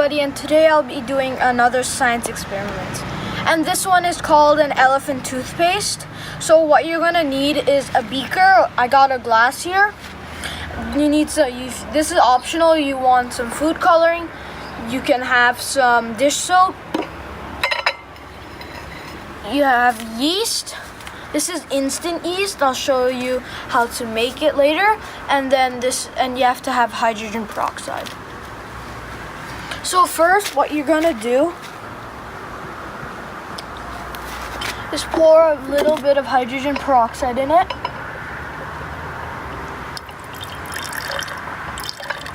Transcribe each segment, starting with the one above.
everybody, and today I'll be doing another science experiment. And this one is called an elephant toothpaste. So what you're gonna need is a beaker. I got a glass here. You need this is optional. You want some food coloring. You can have some dish soap. You have yeast. This is instant yeast. I'll show you how to make it later. And then you have to have hydrogen peroxide. So first, what you're gonna do is pour a little bit of hydrogen peroxide in it.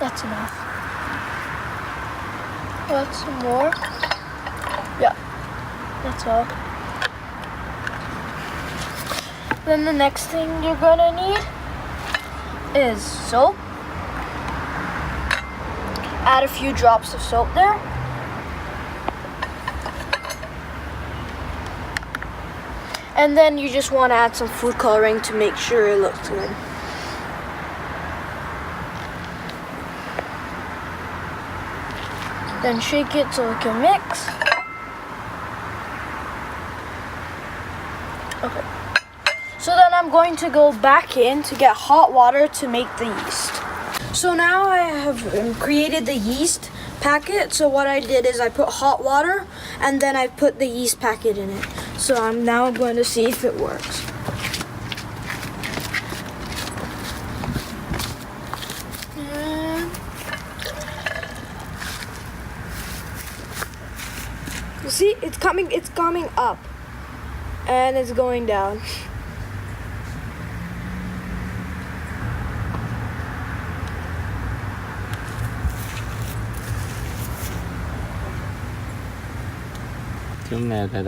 That's enough. That's some more. Yeah, that's all. Then the next thing you're gonna need is soap. Add a few drops of soap there. And then you just want to add some food coloring to make sure it looks good. Then shake it so it can mix. Okay. So then I'm going to go back in to get hot water to make the yeast. So now I have created the yeast packet. So what I did is I put hot water and then I put the yeast packet in it. So I'm now going to see if it works. You see, it's coming up and it's going down. Chúng nào cả